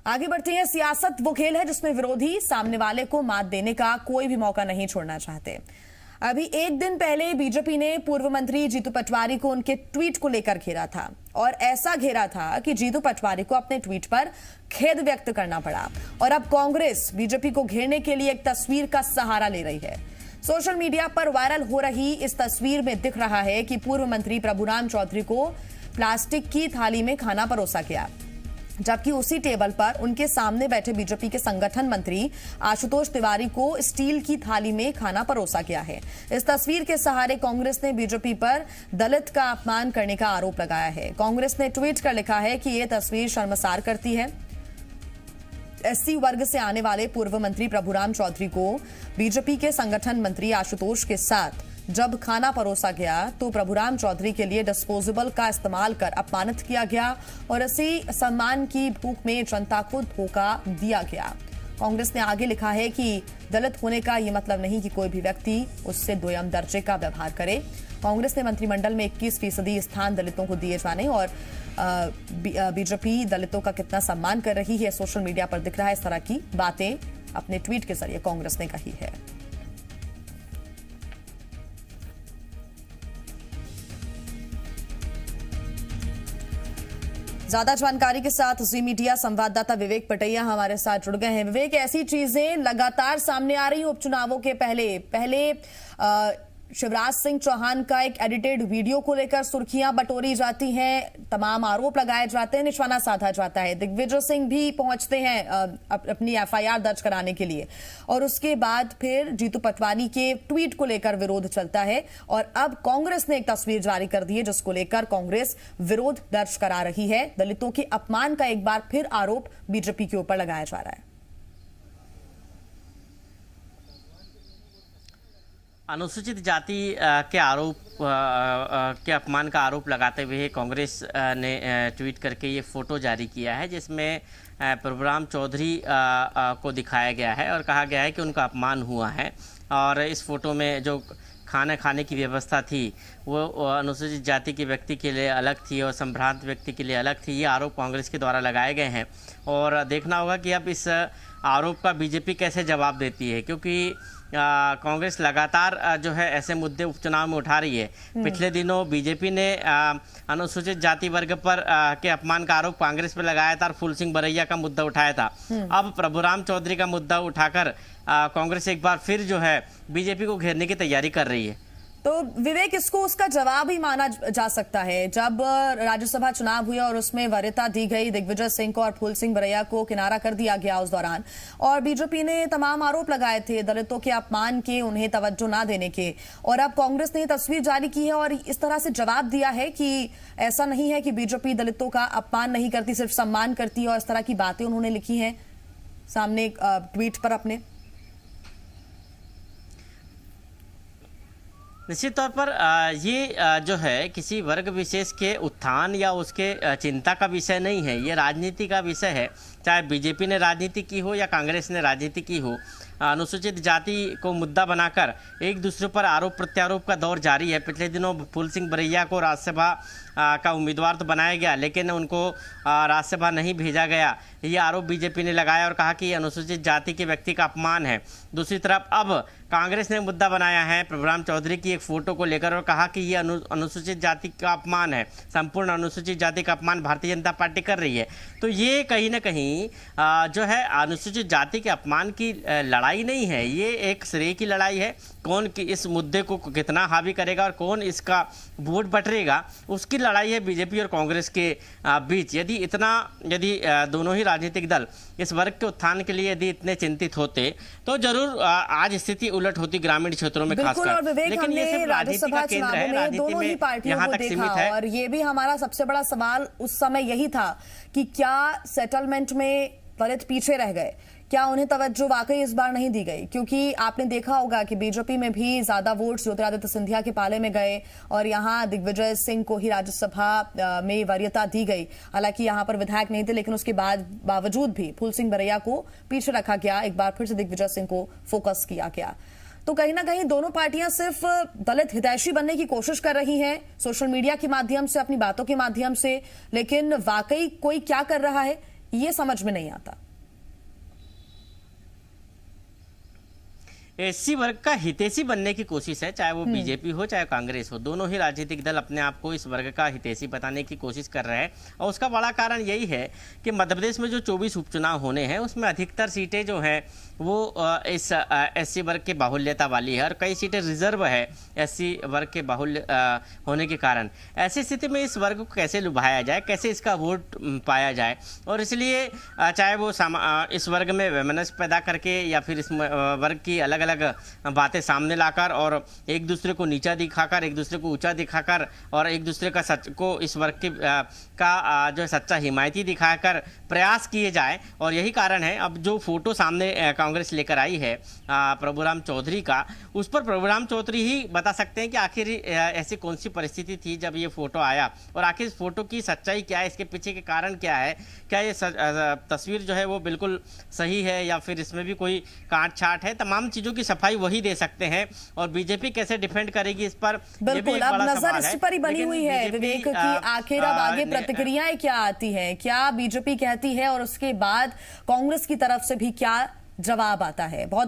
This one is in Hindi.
आगे बढ़ते हैं। सियासत वो खेल है जिसमें विरोधी सामने वाले को मात देने का कोई भी मौका नहीं छोड़ना चाहते। अभी एक दिन पहले बीजेपी ने पूर्व मंत्री जीतू पटवारी को उनके ट्वीट को लेकर घेरा था और ऐसा घेरा था कि जीतू पटवारी को अपने ट्वीट पर खेद व्यक्त करना पड़ा। और अब कांग्रेस बीजेपी को घेरने के लिए एक तस्वीर का सहारा ले रही है। सोशल मीडिया पर वायरल हो रही इस तस्वीर में दिख रहा है कि पूर्व मंत्री प्रभुराम चौधरी को प्लास्टिक की थाली में खाना परोसा गया, जबकि उसी टेबल पर उनके सामने बैठे बीजेपी के संगठन मंत्री आशुतोष तिवारी को स्टील की थाली में खाना परोसा गया है। इस तस्वीर के सहारे कांग्रेस ने बीजेपी पर दलित का अपमान करने का आरोप लगाया है। कांग्रेस ने ट्वीट कर लिखा है कि यह तस्वीर शर्मसार करती है। एससी वर्ग से आने वाले पूर्व मंत्री प्रभुराम चौधरी को बीजेपी के संगठन मंत्री आशुतोष के साथ जब खाना परोसा गया तो प्रभुराम चौधरी के लिए डिस्पोजेबल का इस्तेमाल कर अपमानित किया गया और इसी सम्मान की भूख में जनता को धोखा दिया गया। कांग्रेस ने आगे लिखा है कि दलित होने का यह मतलब नहीं कि कोई भी व्यक्ति उससे दोयम दर्जे का व्यवहार करे। कांग्रेस ने मंत्रिमंडल में 21% स्थान दलितों को दिए जाने और बीजेपी दलितों का कितना सम्मान कर रही है सोशल मीडिया पर दिख रहा है। इस तरह की बातें अपने ट्वीट के जरिए कांग्रेस ने कही है। ज्यादा जानकारी के साथ जी मीडिया संवाददाता विवेक पटैया हमारे साथ जुड़ गए हैं। विवेक, ऐसी चीजें लगातार सामने आ रही हैं उपचुनावों के पहले शिवराज सिंह चौहान का एक एडिटेड वीडियो को लेकर सुर्खियां बटोरी जाती हैं, तमाम आरोप लगाए जाते हैं, निशाना साधा जाता है। दिग्विजय सिंह भी पहुंचते हैं अपनी एफआईआर दर्ज कराने के लिए और उसके बाद फिर जीतू पटवारी के ट्वीट को लेकर विरोध चलता है और अब कांग्रेस ने एक तस्वीर जारी कर दी है जिसको लेकर कांग्रेस विरोध दर्ज करा रही है। दलितों के अपमान का एक बार फिर आरोप बीजेपी के ऊपर लगाया जा रहा है। अनुसूचित जाति के आरोप के अपमान का आरोप लगाते हुए कांग्रेस ने ट्वीट करके ये फोटो जारी किया है जिसमें प्रभुराम चौधरी को दिखाया गया है और कहा गया है कि उनका अपमान हुआ है। और इस फोटो में जो खाना खाने की व्यवस्था थी वो अनुसूचित जाति के व्यक्ति के लिए अलग थी और संभ्रांत व्यक्ति के लिए अलग थी। ये आरोप कांग्रेस के द्वारा लगाए गए हैं और देखना होगा कि अब इस आरोप का बीजेपी कैसे जवाब देती है, क्योंकि कांग्रेस लगातार जो है ऐसे मुद्दे उपचुनाव में उठा रही है। पिछले दिनों बीजेपी ने अनुसूचित जाति वर्ग पर के अपमान का आरोप कांग्रेस पर लगाया था और फूल सिंह बरैया का मुद्दा उठाया था। अब प्रभुराम चौधरी का मुद्दा उठाकर कांग्रेस एक बार फिर जो है बीजेपी को घेरने की तैयारी कर रही है। तो विवेक, इसको उसका जवाब ही माना जा सकता है। जब राज्यसभा चुनाव हुए और उसमें वरीयता दी गई दिग्विजय सिंह को और फूल सिंह बरैया को किनारा कर दिया गया उस दौरान, और बीजेपी ने तमाम आरोप लगाए थे दलितों के अपमान के, उन्हें तवज्जो ना देने के, और अब कांग्रेस ने तस्वीर जारी की है और इस तरह से जवाब दिया है कि ऐसा नहीं है कि बीजेपी दलितों का अपमान नहीं करती, सिर्फ सम्मान करती है। और इस तरह की बातें उन्होंने लिखी हैं सामने ट्वीट पर अपने। निश्चित तौर पर ये जो है किसी वर्ग विशेष के उत्थान या उसके चिंता का विषय नहीं है, ये राजनीति का विषय है। चाहे बीजेपी ने राजनीति की हो या कांग्रेस ने राजनीति की हो, अनुसूचित जाति को मुद्दा बनाकर एक दूसरे पर आरोप प्रत्यारोप का दौर जारी है। पिछले दिनों फूल सिंह बरैया को राज्यसभा का उम्मीदवार तो बनाया गया लेकिन उनको राज्यसभा नहीं भेजा गया, ये आरोप बीजेपी ने लगाया और कहा कि ये अनुसूचित जाति के व्यक्ति का अपमान है। दूसरी तरफ अब कांग्रेस ने मुद्दा बनाया है प्रभुराम चौधरी की एक फोटो को लेकर और कहा कि ये अनुसूचित जाति का अपमान है, संपूर्ण अनुसूचित जाति का अपमान भारतीय जनता पार्टी कर रही है। तो ये कहीं ना कहीं जो है अनुसूचित जाति के अपमान की लड़ाई नहीं है, ये एक श्रेय की लड़ाई है। कौन कि इस मुद्दे को कितना हावी करेगा और कौन इसका वोट बटरेगा, उसकी लड़ाई है बीजेपी और कांग्रेस के बीच। यदि दोनों ही राजनीतिक दल इस वर्ग के उत्थान के लिए यदि इतने चिंतित होते तो जरूर आज स्थिति उलट होती ग्रामीण क्षेत्रों में खासकर। लेकिन ये सिर्फ राजनीति का केंद्र है, राजनीति में यहाँ तक सीमित है। और ये भी हमारा सबसे बड़ा सवाल उस समय यही था कि क्या सेटलमेंट में दलित पीछे रह गए, क्या उन्हें तवज्जो वाकई इस बार नहीं दी गई? क्योंकि आपने देखा होगा कि बीजेपी में भी ज्यादा वोट ज्योतिरादित्य सिंधिया के पाले में गए और यहाँ दिग्विजय सिंह को ही राज्यसभा में वरीयता दी गई। हालांकि यहाँ पर विधायक नहीं थे लेकिन उसके बावजूद भी फूल सिंह बरैया को पीछे रखा गया, एक बार फिर से दिग्विजय सिंह को फोकस किया गया। तो कहीं ना कहीं दोनों पार्टियां सिर्फ दलित हितैषी बनने की कोशिश कर रही हैं सोशल मीडिया के माध्यम से, अपनी बातों के माध्यम से, लेकिन वाकई कोई क्या कर रहा है ये समझ में नहीं आता। एससी वर्ग का हितैषी बनने की कोशिश है, चाहे वो बीजेपी हो चाहे कांग्रेस हो। दोनों ही राजनीतिक दल अपने आप को इस वर्ग का हितैषी बताने की कोशिश कर रहे हैं और उसका बड़ा कारण यही है कि मध्य प्रदेश में जो 24 उपचुनाव होने हैं उसमें अधिकतर सीटें जो हैं वो इस एससी वर्ग के बाहुल्यता वाली है और कई सीटें रिजर्व है एससी वर्ग के बाहुल्य होने के कारण। ऐसी स्थिति में इस वर्ग को कैसे लुभाया जाए, कैसे इसका वोट पाया जाए, और इसलिए चाहे वो इस वर्ग में वैमनस्य पैदा करके या फिर इस वर्ग की अलग अलग बातें सामने लाकर और एक दूसरे को नीचा दिखाकर, एक दूसरे को ऊंचा दिखाकर और एक दूसरे का सच को इस वर्ग के का जो सच्चा हिमायती दिखाकर प्रयास किए जाए। और यही कारण है अब जो फोटो सामने कांग्रेस लेकर आई है प्रभुराम चौधरी का, उस पर प्रभुराम चौधरी ही बता सकते हैं कि आखिर ऐसी कौन सी परिस्थिति थी जब ये फोटो आया और आखिर इस फोटो की सच्चाई क्या है, इसके पीछे के कारण क्या है, क्या ये तस्वीर जो है वो बिल्कुल सही है या फिर इसमें भी कोई काट छाट है। तमाम चीजों की सफाई वही दे सकते हैं और बीजेपी कैसे डिफेंड करेगी इस पर बिल्कुल अब नजर इस पर ही बनी हुई है विवेक की आखिर अब आगे प्रतिक्रियाएं क्या आती हैं, क्या बीजेपी कहती है और उसके बाद कांग्रेस की तरफ से भी क्या जवाब आता है। बहुत